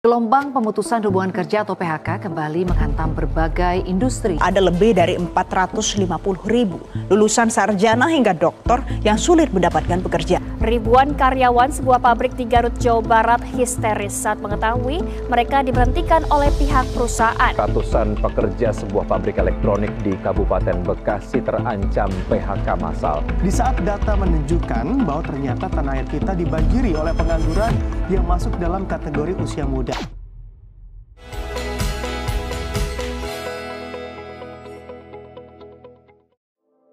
Gelombang pemutusan hubungan kerja atau PHK kembali menghantam berbagai industri. Ada lebih dari 450.000 lulusan sarjana hingga doktor yang sulit mendapatkan pekerjaan. Ribuan karyawan sebuah pabrik di Garut, Jawa Barat histeris saat mengetahui mereka diberhentikan oleh pihak perusahaan. Ratusan pekerja sebuah pabrik elektronik di Kabupaten Bekasi terancam PHK massal. Di saat data menunjukkan bahwa ternyata tanah air kita dibanjiri oleh pengangguran yang masuk dalam kategori usia muda.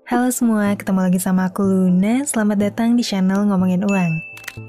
Halo semua, ketemu lagi sama aku Luna. Selamat datang di channel Ngomongin Uang.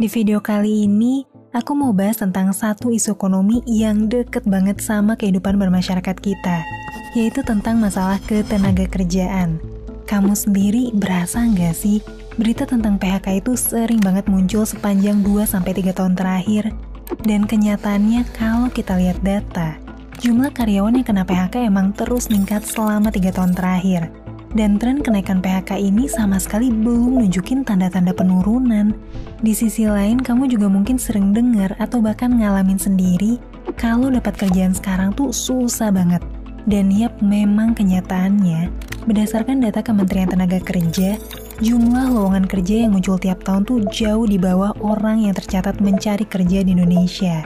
Di video kali ini, aku mau bahas tentang satu isu ekonomi yang deket banget sama kehidupan bermasyarakat kita, yaitu tentang masalah ketenaga kerjaan. Kamu sendiri berasa nggak sih, berita tentang PHK itu sering banget muncul sepanjang 2-3 tahun terakhir? Dan kenyataannya kalau kita lihat data, jumlah karyawan yang kena PHK emang terus meningkat selama 3 tahun terakhir. Dan tren kenaikan PHK ini sama sekali belum nunjukin tanda-tanda penurunan. Di sisi lain, kamu juga mungkin sering dengar atau bahkan ngalamin sendiri kalau dapat kerjaan sekarang tuh susah banget. Dan yap, memang kenyataannya, berdasarkan data Kementerian Tenaga Kerja, jumlah lowongan kerja yang muncul tiap tahun tuh jauh di bawah orang yang tercatat mencari kerja di Indonesia.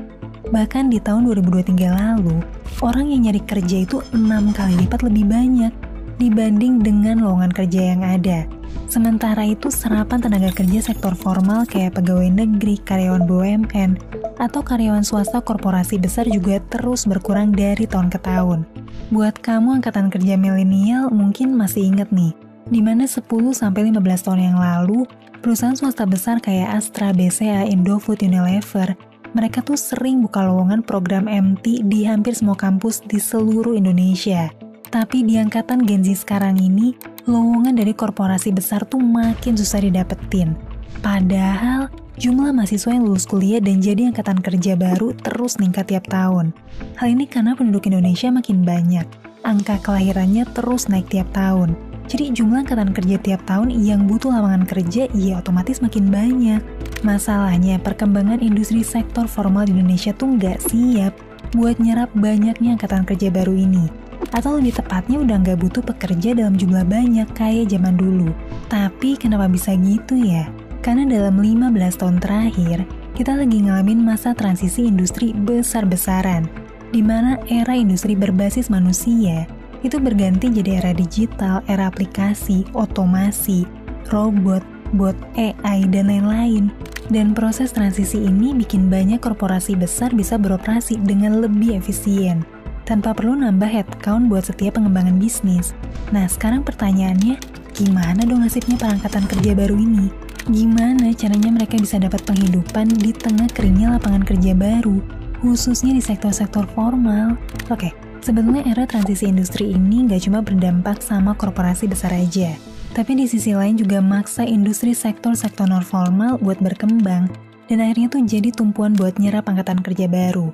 Bahkan di tahun 2023 lalu, orang yang nyari kerja itu 6 kali lipat lebih banyak dibanding dengan lowongan kerja yang ada. Sementara itu, serapan tenaga kerja sektor formal kayak pegawai negeri, karyawan BUMN, atau karyawan swasta korporasi besar juga terus berkurang dari tahun ke tahun. Buat kamu angkatan kerja milenial mungkin masih inget nih, dimana 10-15 tahun yang lalu, perusahaan swasta besar kayak Astra, BCA, Indofood, Unilever, mereka tuh sering buka lowongan program MT di hampir semua kampus di seluruh Indonesia. Tapi di angkatan Gen Z sekarang ini, lowongan dari korporasi besar tuh makin susah didapetin. Padahal, jumlah mahasiswa yang lulus kuliah dan jadi angkatan kerja baru terus meningkat tiap tahun. Hal ini karena penduduk Indonesia makin banyak. Angka kelahirannya terus naik tiap tahun. Jadi jumlah angkatan kerja tiap tahun yang butuh lowongan kerja ya otomatis makin banyak. Masalahnya, perkembangan industri sektor formal di Indonesia tuh nggak siap buat nyerap banyaknya angkatan kerja baru ini. Atau lebih tepatnya udah nggak butuh pekerja dalam jumlah banyak kayak zaman dulu. Tapi kenapa bisa gitu ya? Karena dalam 15 tahun terakhir, kita lagi ngalamin masa transisi industri besar-besaran, di mana era industri berbasis manusia itu berganti jadi era digital, era aplikasi, otomasi, robot, bot, AI, dan lain-lain. Dan proses transisi ini bikin banyak korporasi besar bisa beroperasi dengan lebih efisien, tanpa perlu nambah headcount buat setiap pengembangan bisnis. Nah, sekarang pertanyaannya, gimana dong nasibnya para angkatan kerja baru ini? Gimana caranya mereka bisa dapat penghidupan di tengah keringnya lapangan kerja baru, khususnya di sektor-sektor formal? Oke, sebetulnya era transisi industri ini nggak cuma berdampak sama korporasi besar aja, tapi di sisi lain juga maksa industri sektor-sektor non-formal buat berkembang, dan akhirnya tuh jadi tumpuan buat nyerap angkatan kerja baru.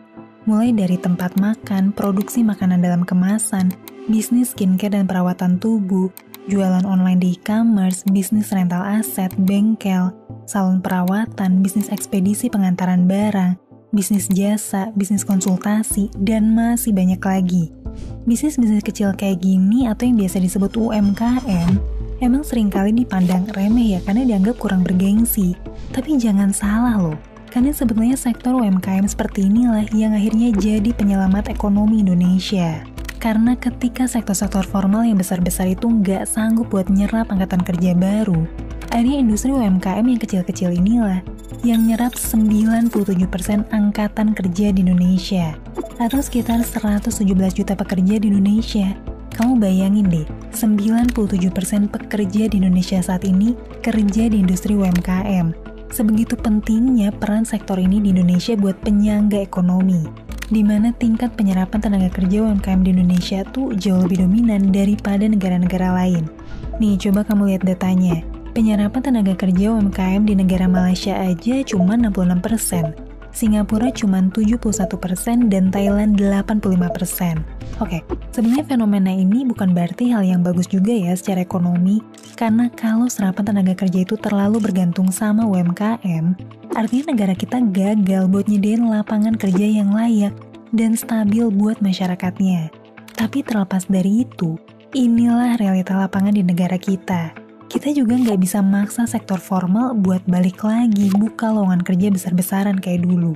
Mulai dari tempat makan, produksi makanan dalam kemasan, bisnis skincare dan perawatan tubuh, jualan online di e-commerce, bisnis rental aset, bengkel, salon perawatan, bisnis ekspedisi pengantaran barang, bisnis jasa, bisnis konsultasi, dan masih banyak lagi. Bisnis-bisnis kecil kayak gini atau yang biasa disebut UMKM, emang seringkali dipandang remeh ya karena dianggap kurang bergengsi. Tapi jangan salah loh. Karena sebetulnya sektor UMKM seperti inilah yang akhirnya jadi penyelamat ekonomi Indonesia. Karena ketika sektor-sektor formal yang besar-besar itu nggak sanggup buat nyerap angkatan kerja baru, akhirnya industri UMKM yang kecil-kecil inilah yang nyerap 97% angkatan kerja di Indonesia, atau sekitar 117 juta pekerja di Indonesia. Kamu bayangin deh, 97% pekerja di Indonesia saat ini kerja di industri UMKM. Sebegitu pentingnya peran sektor ini di Indonesia buat penyangga ekonomi, di mana tingkat penyerapan tenaga kerja UMKM di Indonesia tuh jauh lebih dominan daripada negara-negara lain. Nih, coba kamu lihat datanya. Penyerapan tenaga kerja UMKM di negara Malaysia aja cuma 66%, Singapura cuma 71% dan Thailand 85%. Oke, sebenarnya fenomena ini bukan berarti hal yang bagus juga ya secara ekonomi, karena kalau serapan tenaga kerja itu terlalu bergantung sama UMKM, artinya negara kita gagal buat nyediain lapangan kerja yang layak dan stabil buat masyarakatnya. Tapi terlepas dari itu, inilah realita lapangan di negara kita. Kita juga nggak bisa maksa sektor formal buat balik lagi buka lowongan kerja besar-besaran kayak dulu.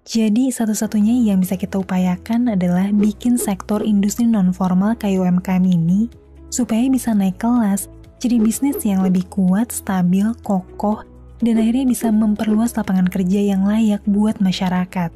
Jadi satu-satunya yang bisa kita upayakan adalah bikin sektor industri non-formal kayak UMKM ini supaya bisa naik kelas, jadi bisnis yang lebih kuat, stabil, kokoh, dan akhirnya bisa memperluas lapangan kerja yang layak buat masyarakat.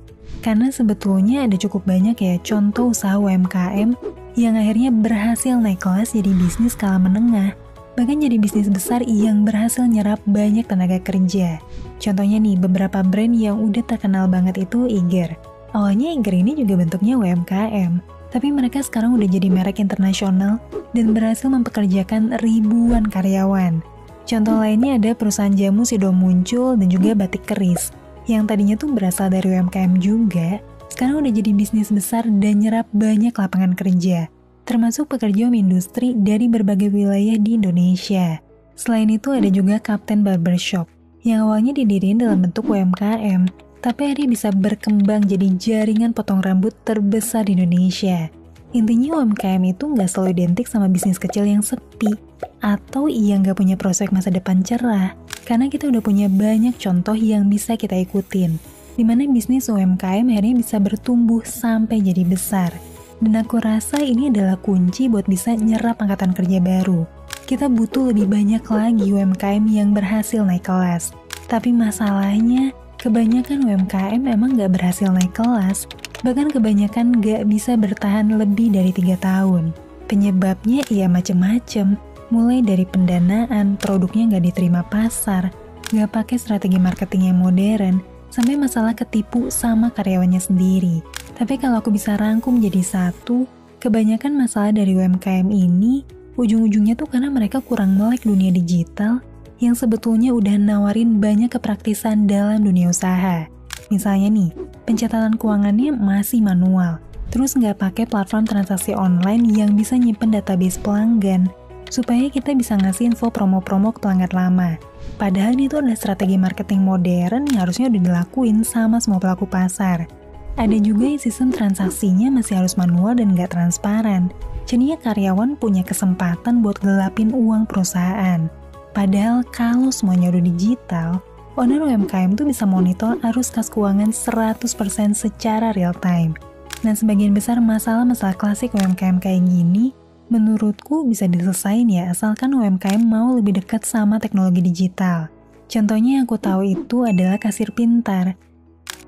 Karena sebetulnya ada cukup banyak ya contoh usaha UMKM yang akhirnya berhasil naik kelas jadi bisnis skala menengah, bahkan jadi bisnis besar yang berhasil nyerap banyak tenaga kerja. Contohnya nih, beberapa brand yang udah terkenal banget itu Eiger. Awalnya Eiger ini juga bentuknya UMKM, tapi mereka sekarang udah jadi merek internasional dan berhasil mempekerjakan ribuan karyawan. Contoh lainnya ada perusahaan jamu Sido Muncul dan juga batik keris, yang tadinya tuh berasal dari UMKM juga, sekarang udah jadi bisnis besar dan nyerap banyak lapangan kerja, termasuk pekerja industri dari berbagai wilayah di Indonesia. Selain itu ada juga Kapten Barbershop, yang awalnya didiriin dalam bentuk UMKM, tapi akhirnya bisa berkembang jadi jaringan potong rambut terbesar di Indonesia. Intinya UMKM itu nggak selalu identik sama bisnis kecil yang sepi, atau yang nggak punya prospek masa depan cerah, karena kita udah punya banyak contoh yang bisa kita ikutin, di mana bisnis UMKM akhirnya bisa bertumbuh sampai jadi besar. Dan aku rasa ini adalah kunci buat bisa nyerap angkatan kerja baru. Kita butuh lebih banyak lagi UMKM yang berhasil naik kelas. Tapi masalahnya, kebanyakan UMKM emang nggak berhasil naik kelas, bahkan kebanyakan nggak bisa bertahan lebih dari 3 tahun. Penyebabnya ya macem-macem, mulai dari pendanaan, produknya nggak diterima pasar, nggak pakai strategi marketing yang modern, sampai masalah ketipu sama karyawannya sendiri. Tapi kalau aku bisa rangkum jadi satu, kebanyakan masalah dari UMKM ini, ujung-ujungnya tuh karena mereka kurang melek dunia digital, yang sebetulnya udah nawarin banyak kepraktisan dalam dunia usaha. Misalnya nih, pencatatan keuangannya masih manual, terus nggak pakai platform transaksi online yang bisa nyimpen database pelanggan, supaya kita bisa ngasih info promo-promo ke pelanggan lama. Padahal itu adalah strategi marketing modern yang harusnya udah dilakuin sama semua pelaku pasar. Ada juga yang sistem transaksinya masih harus manual dan nggak transparan. Jadinya karyawan punya kesempatan buat gelapin uang perusahaan. Padahal kalau semuanya udah digital, owner UMKM tuh bisa monitor arus kas keuangan 100% secara real time. Nah, sebagian besar masalah-masalah klasik UMKM kayak gini, menurutku bisa diselesain ya, asalkan UMKM mau lebih dekat sama teknologi digital. Contohnya yang aku tahu itu adalah Kasir Pintar.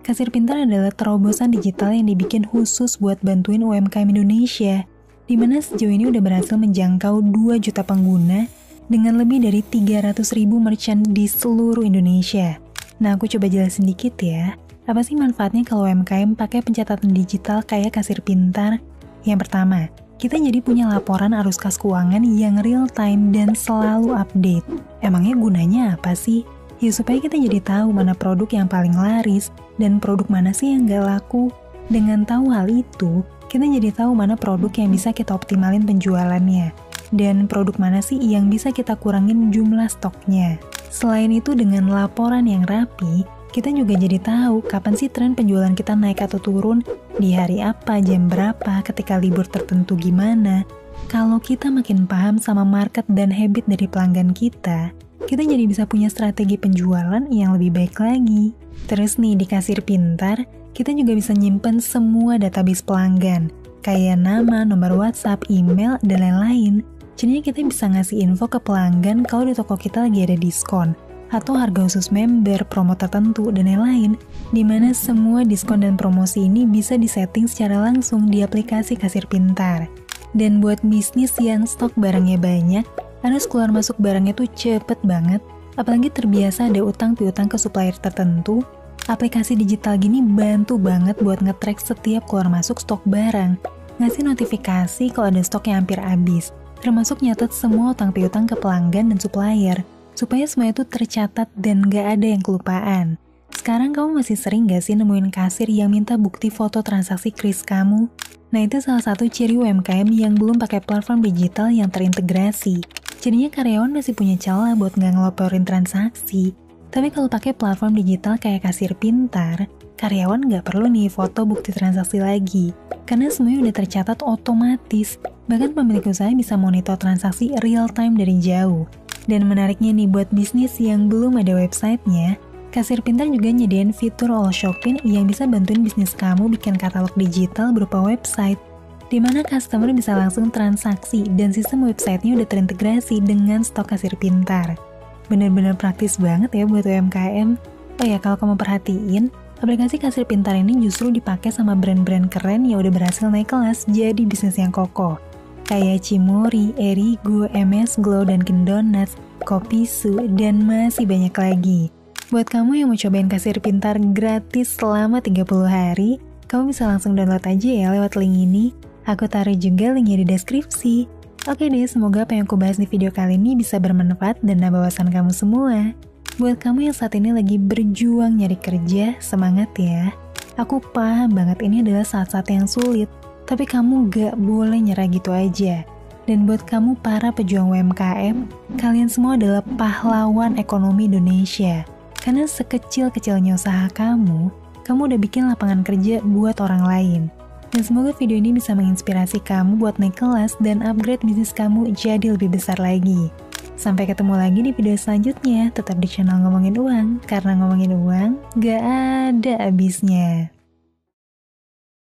Kasir Pintar adalah terobosan digital yang dibikin khusus buat bantuin UMKM Indonesia, di mana sejauh ini udah berhasil menjangkau 2 juta pengguna dengan lebih dari 300.000 merchant di seluruh Indonesia. Nah, aku coba jelasin dikit ya, apa sih manfaatnya kalau UMKM pakai pencatatan digital kayak Kasir Pintar? Yang pertama, kita jadi punya laporan arus kas keuangan yang real time dan selalu update. Emangnya gunanya apa sih? Ya supaya kita jadi tahu mana produk yang paling laris dan produk mana sih yang gak laku. Dengan tahu hal itu, kita jadi tahu mana produk yang bisa kita optimalin penjualannya dan produk mana sih yang bisa kita kurangin jumlah stoknya. Selain itu, dengan laporan yang rapi, kita juga jadi tahu kapan sih tren penjualan kita naik atau turun, di hari apa, jam berapa, ketika libur tertentu gimana. Kalau kita makin paham sama market dan habit dari pelanggan kita jadi bisa punya strategi penjualan yang lebih baik lagi. Terus nih, di Kasir Pintar, kita juga bisa nyimpen semua database pelanggan, kayak nama, nomor WhatsApp, email, dan lain-lain. Jadinya kita bisa ngasih info ke pelanggan kalau di toko kita lagi ada diskon, atau harga khusus member, promo tertentu, dan lain-lain, dimana semua diskon dan promosi ini bisa disetting secara langsung di aplikasi Kasir Pintar. Dan buat bisnis yang stok barangnya banyak, arus keluar masuk barangnya tuh cepet banget, apalagi terbiasa ada utang piutang ke supplier tertentu, aplikasi digital gini bantu banget buat nge-track setiap keluar masuk stok barang, ngasih notifikasi kalau ada stok yang hampir habis, termasuk nyatet semua utang piutang ke pelanggan dan supplier, supaya semua itu tercatat dan gak ada yang kelupaan. Sekarang kamu masih sering gak sih nemuin kasir yang minta bukti foto transaksi kris kamu? Nah, itu salah satu ciri UMKM yang belum pakai platform digital yang terintegrasi. Jadinya karyawan masih punya celah buat nggak ngeloporin transaksi. Tapi kalau pakai platform digital kayak kasir pintar, karyawan nggak perlu nih foto bukti transaksi lagi. Karena semuanya udah tercatat otomatis. Bahkan pemilik usaha bisa monitor transaksi real time dari jauh. Dan menariknya nih buat bisnis yang belum ada websitenya, Kasir Pintar juga nyediain fitur all shopping yang bisa bantuin bisnis kamu bikin katalog digital berupa website, di mana customer bisa langsung transaksi dan sistem websitenya udah terintegrasi dengan stok Kasir Pintar. Bener-bener praktis banget ya buat UMKM. Oh ya, kalau kamu perhatiin, aplikasi Kasir Pintar ini justru dipakai sama brand-brand keren yang udah berhasil naik kelas jadi bisnis yang kokoh. Kayak Cimory, Erigo, MS Glow, Dunkin Donuts, Kopisu, dan masih banyak lagi. Buat kamu yang mau cobain Kasir Pintar gratis selama 30 hari, kamu bisa langsung download aja ya lewat link ini. Aku taruh juga linknya di deskripsi. Oke deh, semoga apa yang aku bahas di video kali ini bisa bermanfaat dan nambah wawasan kamu semua. Buat kamu yang saat ini lagi berjuang nyari kerja, semangat ya. Aku paham banget ini adalah saat-saat yang sulit, tapi kamu gak boleh nyerah gitu aja. Dan buat kamu para pejuang UMKM, kalian semua adalah pahlawan ekonomi Indonesia. Karena sekecil-kecilnya usaha kamu udah bikin lapangan kerja buat orang lain. Dan semoga video ini bisa menginspirasi kamu buat naik kelas dan upgrade bisnis kamu jadi lebih besar lagi. Sampai ketemu lagi di video selanjutnya, tetap di channel Ngomongin Uang, karena ngomongin uang gak ada habisnya.